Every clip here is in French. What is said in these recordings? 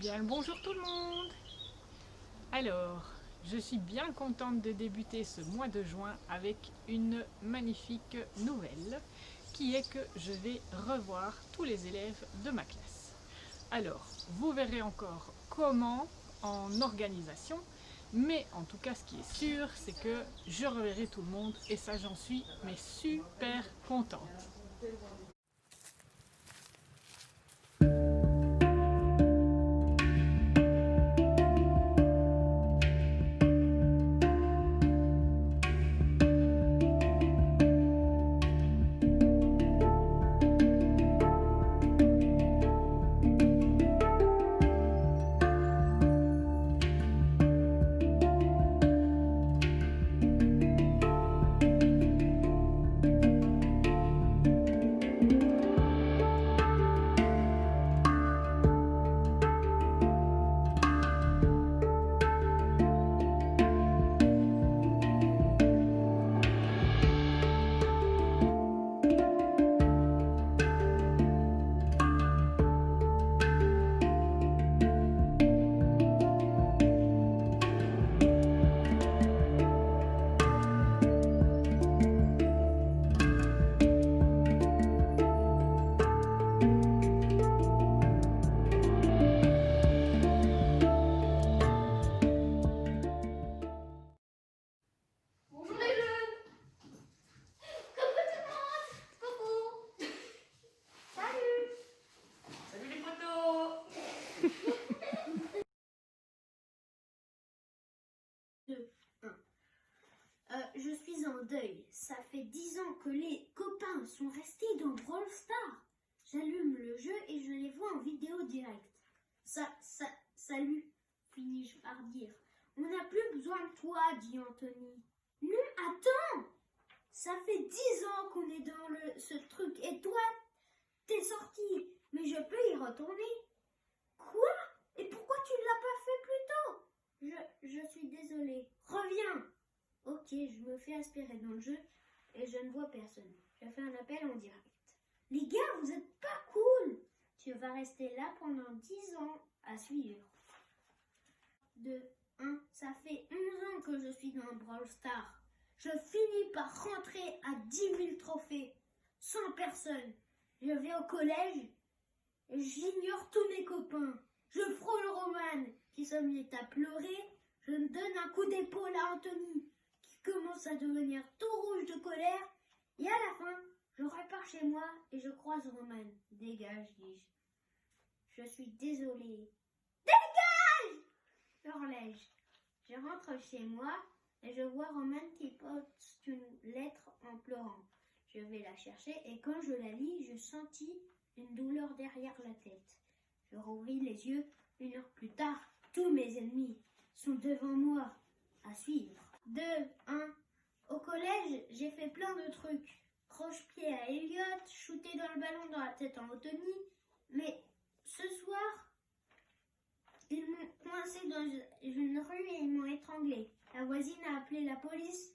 Bien le bonjour tout le monde. Alors, je suis bien contente de débuter ce mois de juin avec une magnifique nouvelle qui est que je vais revoir tous les élèves de ma classe. Alors, vous verrez encore comment en organisation, mais en tout cas ce qui est sûr, c'est que je reverrai tout le monde et ça j'en suis mais super contente. Bonjour les jeunes. Coucou tout le monde. Coucou. Salut. Salut les potos. Je suis en deuil. Ça fait 10 ans que les copains sont restés dans Brawl Stars. J'allume le jeu et je les vois en vidéo directe. Salut, finis-je par dire. On n'a plus besoin de toi, dit Anthony. Non, attends. Ça fait 10 ans qu'on est dans ce truc et toi, t'es sorti. Mais je peux y retourner. Quoi? Et pourquoi tu ne l'as pas fait plus tôt? Je suis désolée. Reviens. Ok, je me fais aspirer dans le jeu et je ne vois personne. Je fais un appel en direct. Les gars, vous êtes pas cool. Tu vas rester là pendant 10 ans à suivre. 2, 1, ça fait 11 ans que je suis dans Brawl Stars. Je finis par rentrer à 10 000 trophées. Sans personne. Je vais au collège. J'ignore tous mes copains. Je frôle Roman qui se met à pleurer. Je me donne un coup d'épaule à Anthony qui commence à devenir tout rouge de colère. Et à la fin, je repars chez moi et je croise Roman. Dégage, dis-je. Je suis désolée. Dégage! Hurlai-je. Je rentre chez moi et je vois Roman qui poste une lettre en pleurant. Je vais la chercher et quand je la lis, je sentis une douleur derrière la tête. Je rouvris les yeux. 1 heure plus tard, tous mes ennemis sont devant moi. À suivre. 2, 1. Au collège, j'ai fait plein de trucs. Croche-pied à Elliot, shooter dans le ballon dans la tête à Anthony. Mais ce soir, ils m'ont coincé dans une rue et ils m'ont étranglé. La voisine a appelé la police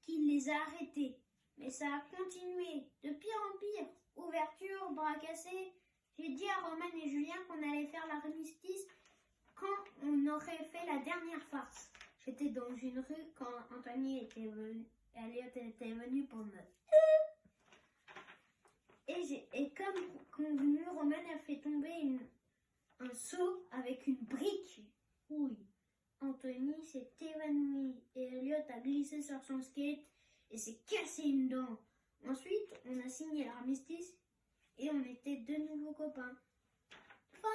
qui les a arrêtés. Mais ça a continué, de pire en pire. Ouverture, bras cassés. J'ai dit à Roman et Julien qu'on allait faire l'armistice quand on aurait fait la dernière farce. J'étais dans une rue quand Anthony était venu, Elliot était venu pour me... Et comme convenu, Roman a fait tomber un seau avec une brique. Oui. Anthony s'est évanoui et Elliot a glissé sur son skate et s'est cassé une dent. Ensuite, on a signé l'armistice et on était de nouveaux copains. Fin.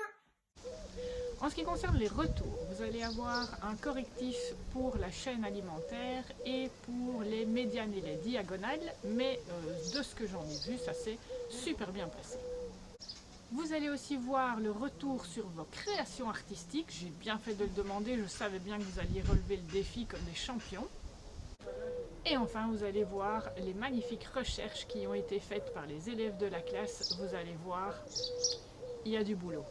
En ce qui concerne les retours, vous allez avoir un correctif pour la chaîne alimentaire et pour les médianes et les diagonales, mais de ce que j'en ai vu, ça s'est super bien passé. Vous allez aussi voir le retour sur vos créations artistiques. J'ai bien fait de le demander, je savais bien que vous alliez relever le défi comme des champions. Et enfin, vous allez voir les magnifiques recherches qui ont été faites par les élèves de la classe. Vous allez voir, il y a du boulot.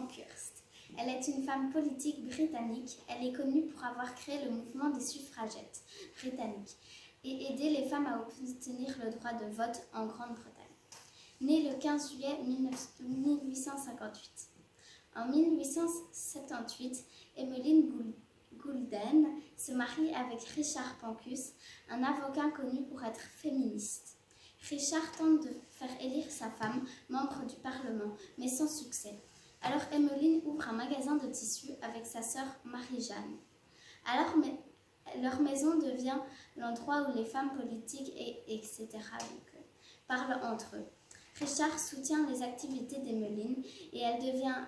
Pankhurst. Elle est une femme politique britannique. Elle est connue pour avoir créé le mouvement des suffragettes britanniques et aider les femmes à obtenir le droit de vote en Grande-Bretagne. Née le 15 juillet 1858. En 1878, Emmeline Goulden se marie avec Richard Pankhurst, un avocat connu pour être féministe. Richard tente de faire élire sa femme membre du Parlement, mais sans succès. Alors Emmeline ouvre un magasin de tissus avec sa sœur Marie-Jeanne. Alors leur maison devient l'endroit où les femmes politiques etc. parlent entre eux. Richard soutient les activités d'Emmeline et elle devient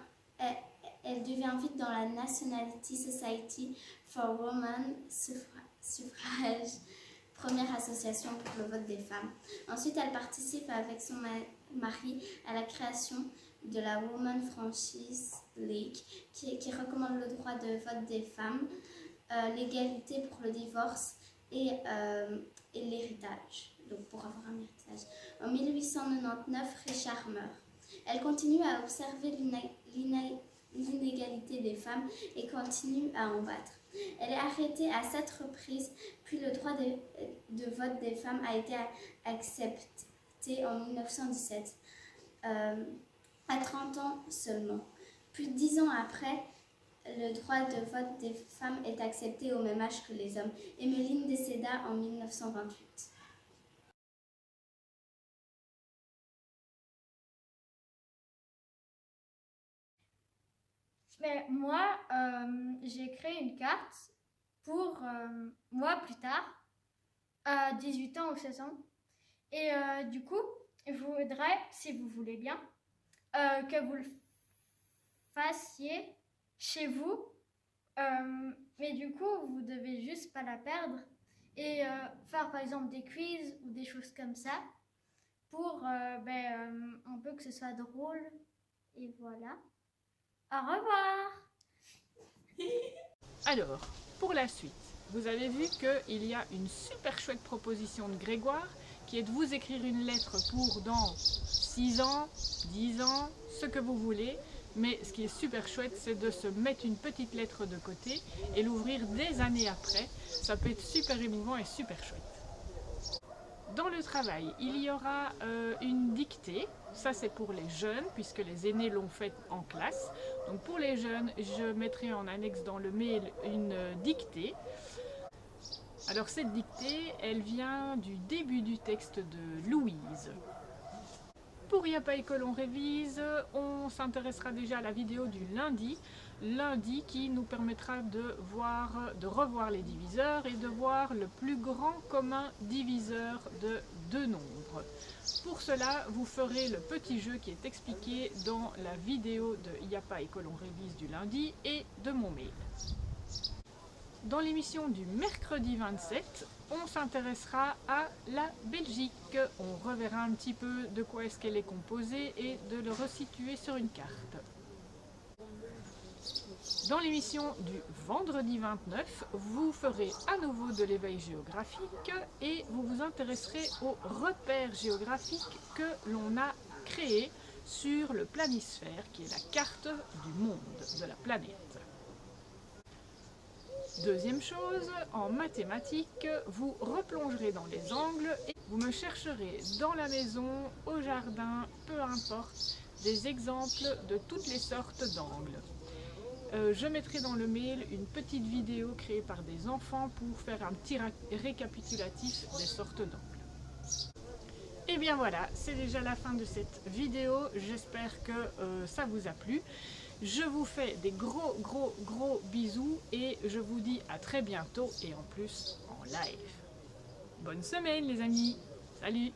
vite dans la Nationality Society for Women Suffrage, première association pour le vote des femmes. Ensuite, elle participe avec son mari à la création de la Women Franchise League qui recommande le droit de vote des femmes, l'égalité pour le divorce et l'héritage, donc pour avoir un héritage. En 1899, Richard meurt. Elle continue à observer l'inégalité des femmes et continue à en battre. Elle est arrêtée à 7 reprises, puis le droit de vote des femmes a été accepté en 1917, à 30 ans seulement. Plus de 10 ans après, le droit de vote des femmes est accepté au même âge que les hommes. Emmeline décéda en 1928. Mais moi, j'ai créé une carte pour moi plus tard, à 18 ans ou 16 ans. Et du coup, je voudrais, si vous voulez bien, que vous le fassiez chez vous. Mais du coup, vous devez juste pas la perdre et faire par exemple des quiz ou des choses comme ça pour un peu que ce soit drôle. Et voilà. Au revoir. Alors, pour la suite, vous avez vu qu'il y a une super chouette proposition de Grégoire qui est de vous écrire une lettre pour dans 6 ans, 10 ans, ce que vous voulez. Mais ce qui est super chouette, c'est de se mettre une petite lettre de côté et l'ouvrir des années après. Ça peut être super émouvant et super chouette. Dans le travail, il y aura une dictée. Ça, c'est pour les jeunes, puisque les aînés l'ont fait en classe. Donc pour les jeunes, je mettrai en annexe dans le mail une dictée. Alors cette dictée, elle vient du début du texte de Louise. Pour Il n'y a pas école, on révise, on s'intéressera déjà à la vidéo du lundi qui nous permettra de revoir les diviseurs et de voir le plus grand commun diviseur de deux nombres. Pour cela, vous ferez le petit jeu qui est expliqué dans la vidéo de Il n'y a pas école, on révise du lundi et de mon mail. Dans l'émission du mercredi 27, on s'intéressera à la Belgique. On reverra un petit peu de quoi est-ce qu'elle est composée et de le resituer sur une carte. Dans l'émission du vendredi 29, vous ferez à nouveau de l'éveil géographique et vous vous intéresserez aux repères géographiques que l'on a créés sur le planisphère, qui est la carte du monde, de la planète. Deuxième chose, en mathématiques, vous replongerez dans les angles et vous me chercherez dans la maison, au jardin, peu importe, des exemples de toutes les sortes d'angles. Je mettrai dans le mail une petite vidéo créée par des enfants pour faire un petit récapitulatif des sortes d'angles. Et bien voilà, c'est déjà la fin de cette vidéo, j'espère que ça vous a plu. Je vous fais des gros bisous et je vous dis à très bientôt et en plus en live. Bonne semaine les amis, salut!